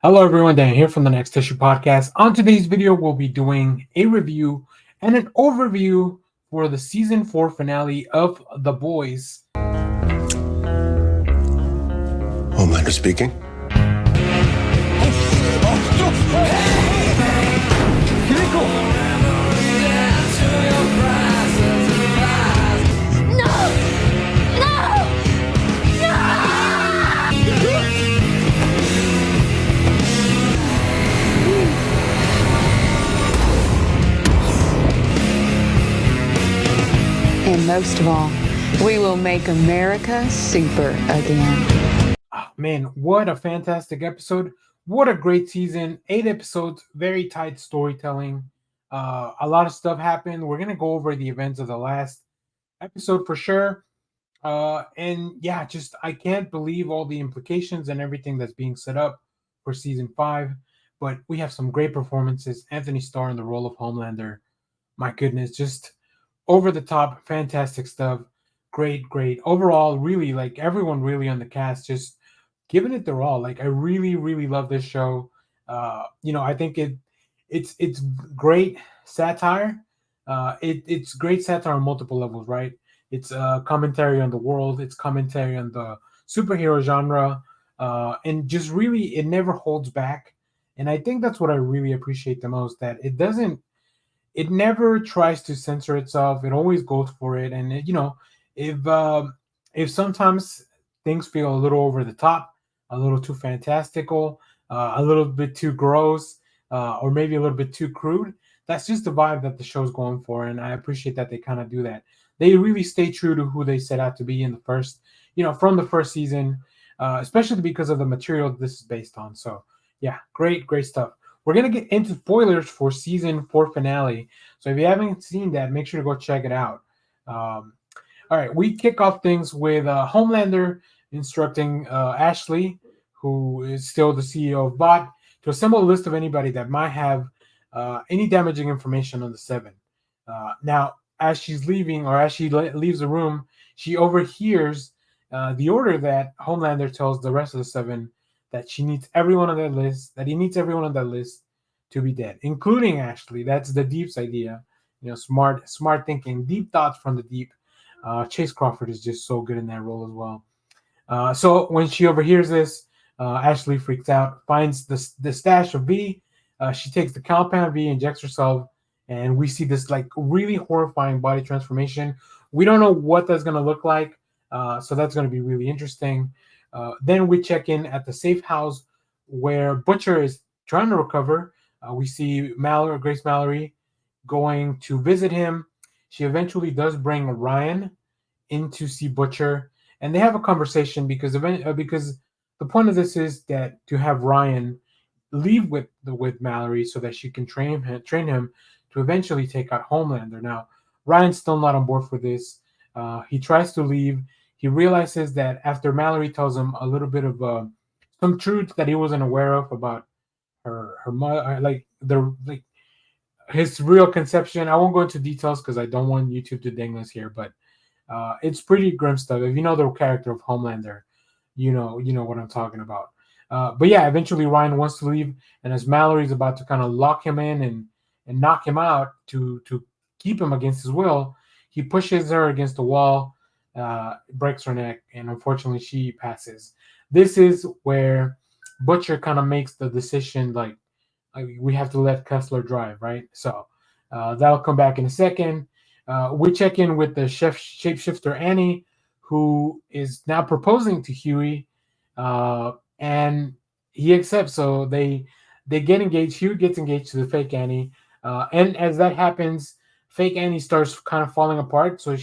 Hello everyone, Dan here from the Next Issue Podcast. On today's video, we'll be doing a review and an overview for the season 4 finale of The Boys. Homelander speaking. And most of all, we will make America super again. Oh, man, what a fantastic episode. What a great season. 8 episodes, very tight storytelling. A lot of stuff happened. We're going to go over the events of the last episode for sure. And yeah, just I can't believe all the implications and everything that's being set up for season 5. But we have some great performances. Anthony Starr in the role of Homelander. My goodness, just over the top, fantastic stuff. Great. Overall, really, like everyone really on the cast, just giving it their all. Like I really love this show. I think it's great satire. It's great satire on multiple levels, right? It's commentary on the world. It's commentary on the superhero genre, and just really, it never holds back. And I think that's what I really appreciate the most. That it never tries to censor itself. It always goes for it. And if sometimes things feel a little over the top, a little too fantastical, a little bit too gross, or maybe a little bit too crude, that's just the vibe that the show's going for. And I appreciate that they kind of do that. They really stay true to who they set out to be in the first, from the first season, especially because of the material this is based on. So yeah, great stuff. We're going to get into spoilers for season 4 finale. So if you haven't seen that, make sure to go check it out. All right, we kick off things with Homelander instructing Ashley, who is still the CEO of BOT, to assemble a list of anybody that might have any damaging information on the Seven. Now, as she's leaving, or as she leaves the room, she overhears the order that Homelander tells the rest of the Seven that she needs everyone on that list, that he needs everyone on that list to be dead, including Ashley. That's the Deep's idea. Smart thinking, deep thoughts from the Deep. Chase Crawford is just so good in that role as well. So when she overhears this, Ashley freaks out, finds the stash of V. She takes the compound V, injects herself, and we see this like really horrifying body transformation. We don't know what that's going to look like, so that's going to be really interesting. Then we check in at the safe house where Butcher is trying to recover. We see Grace Mallory going to visit him. She eventually does bring Ryan in to see Butcher, and they have a conversation because the point of this is that to have Ryan leave with Mallory so that she can train him to eventually take out Homelander. Now, Ryan's still not on board for this. He tries to leave. He realizes that after Mallory tells him a little bit of some truth that he wasn't aware of about her mother, like his real conception. I won't go into details because I don't want YouTube to ding us here, but it's pretty grim stuff. If you know the character of Homelander, you know what I'm talking about. But yeah, eventually Ryan wants to leave, and as Mallory's about to kind of lock him in and knock him out to keep him against his will, he pushes her against the wall. Breaks her neck, and unfortunately she passes. This is where Butcher kind of makes the decision, like we have to let Kessler drive, right? So that'll come back in a second. We check in with the shapeshifter Annie, who is now proposing to Huey, and he accepts. So they get engaged. Huey gets engaged to the fake Annie, and as that happens, fake Annie starts kind of falling apart. So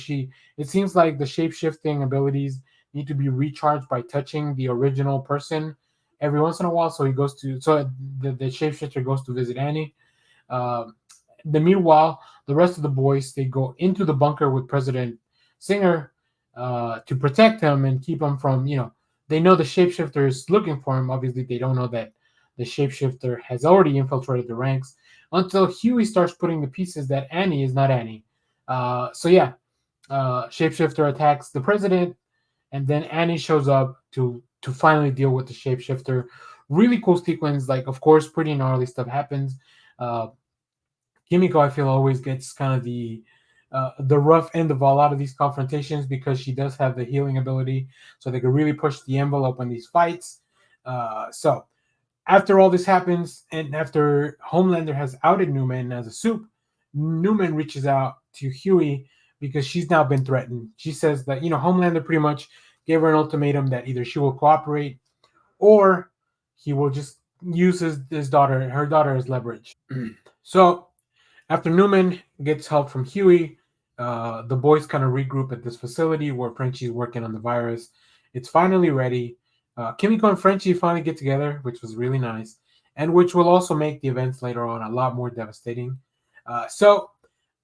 it seems like the shape-shifting abilities need to be recharged by touching the original person every once in a while. So the shapeshifter goes to visit Annie. Meanwhile, the rest of the boys, they go into the bunker with President Singer to protect him and keep him from, they know the shapeshifter is looking for him. Obviously, they don't know that the shapeshifter has already infiltrated the ranks, until Huey starts putting the pieces that Annie is not Annie. Shapeshifter attacks the president, and then Annie shows up to finally deal with the shapeshifter. Really cool sequence. Like, of course, pretty gnarly stuff happens. Uh, Kimiko, I feel, always gets kind of the rough end of a lot of these confrontations because she does have the healing ability, so they could really push the envelope on these fights. So after all this happens, and after Homelander has outed Neuman as a soup, Neuman reaches out to Huey because she's now been threatened. She says that, Homelander pretty much gave her an ultimatum that either she will cooperate or he will just use her daughter as leverage. So after Neuman gets help from Huey, the boys kind of regroup at this facility where Frenchie's working on the virus. It's finally ready. Kimiko and Frenchie finally get together, which was really nice, and which will also make the events later on a lot more devastating. So,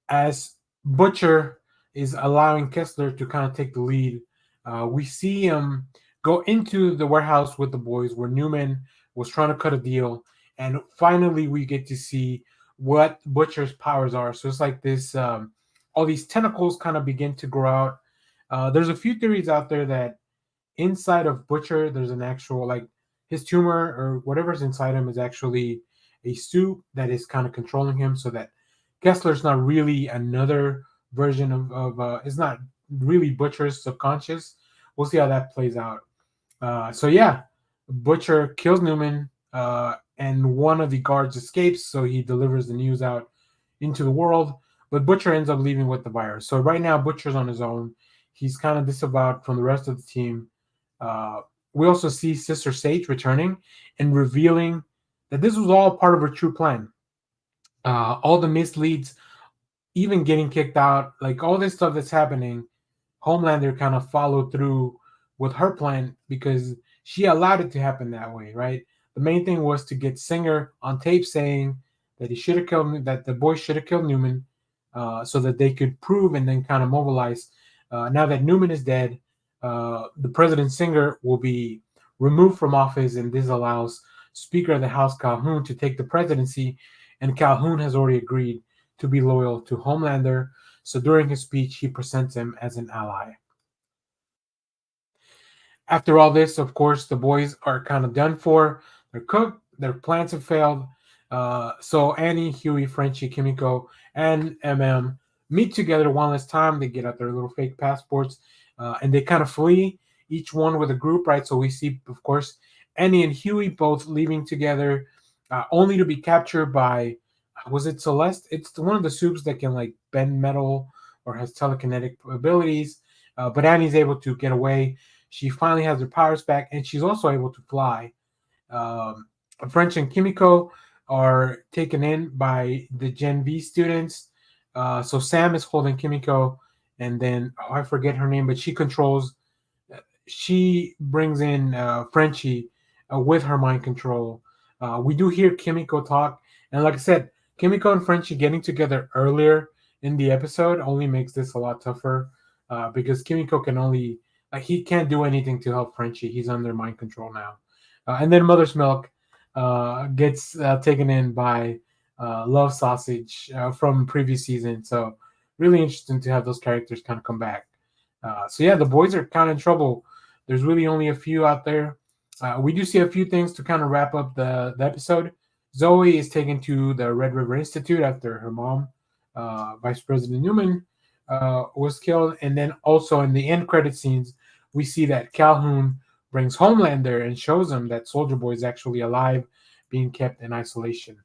as Butcher is allowing Kessler to kind of take the lead, we see him go into the warehouse with the boys where Neuman was trying to cut a deal, and finally we get to see what Butcher's powers are. So it's like this, all these tentacles kind of begin to grow out. There's a few theories out there that inside of Butcher, there's an actual, like, his tumor or whatever's inside him is actually a suit that is kind of controlling him, so that Kessler's not really another version of it's not really Butcher's subconscious. We'll see how that plays out. So yeah, Butcher kills Neuman, and one of the guards escapes, so he delivers the news out into the world. But Butcher ends up leaving with the virus. So right now, Butcher's on his own. He's kind of disavowed from the rest of the team. Uh, we also see Sister Sage returning and revealing that this was all part of her true plan. All the misleads, even getting kicked out, like all this stuff that's happening, Homelander kind of followed through with her plan because she allowed it to happen that way, right? The main thing was to get Singer on tape saying that he should have killed, that the boy should have killed Neuman, so that they could prove and then kind of mobilize. Now that Neuman is dead, the president Singer will be removed from office, and this allows Speaker of the House Calhoun to take the presidency, and Calhoun has already agreed to be loyal to Homelander. So during his speech, he presents him as an ally. After all this, of course, the boys are kind of done for. They're cooked. Their plans have failed. So Annie, Huey, Frenchie, Kimiko, and meet together one last time. They get out their little fake passports, and they kind of flee, each one with a group, right? So we see, of course, Annie and Huey both leaving together, only to be captured by, was it Celeste? It's one of the soups that can, like, bend metal or has telekinetic abilities. But Annie's able to get away. She finally has her powers back, and she's also able to fly. Um, French and Kimiko are taken in by the Gen V students. So Sam is holding Kimiko, and then, I forget her name, but she brings in Frenchie with her mind control. We do hear Kimiko talk, and like I said, Kimiko and Frenchie getting together earlier in the episode only makes this a lot tougher, because Kimiko can only, like, he can't do anything to help Frenchie. He's under mind control now. And then Mother's Milk gets taken in by Love Sausage from previous season. So really interesting to have those characters kind of come back. So yeah, the boys are kind of in trouble. There's really only a few out there. We do see a few things to kind of wrap up the episode. Zoe is taken to the Red River Institute after her mom, Vice President Neuman, was killed. And then also in the end credit scenes, we see that Calhoun brings Homelander and shows him that Soldier Boy is actually alive, being kept in isolation.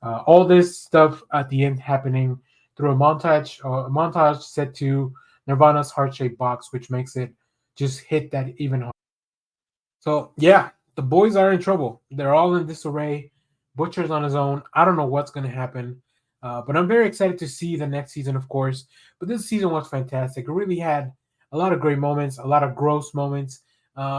All this stuff at the end happening through a montage set to Nirvana's heart-shaped box, which makes it just hit that even harder. So yeah, the boys are in trouble. They're all in disarray. Butcher's on his own. I don't know what's going to happen, but I'm very excited to see the next season, of course. But this season was fantastic. It really had a lot of great moments, a lot of gross moments,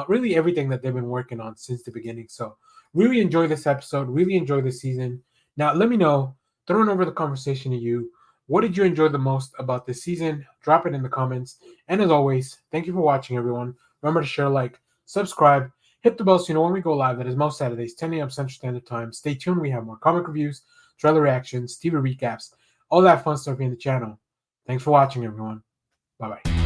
really everything that they've been working on since the beginning. So really enjoy this episode. Really enjoy this season. Now let me know. Throwing over the conversation to you. What did you enjoy the most about this season? Drop it in the comments. And as always, thank you for watching, everyone. Remember to share, like, subscribe, hit the bell so you know when we go live. That is most Saturdays, 10 a.m. Central Standard Time. Stay tuned. We have more comic reviews, trailer reactions, TV recaps, all that fun stuff in the channel. Thanks for watching, everyone. Bye-bye.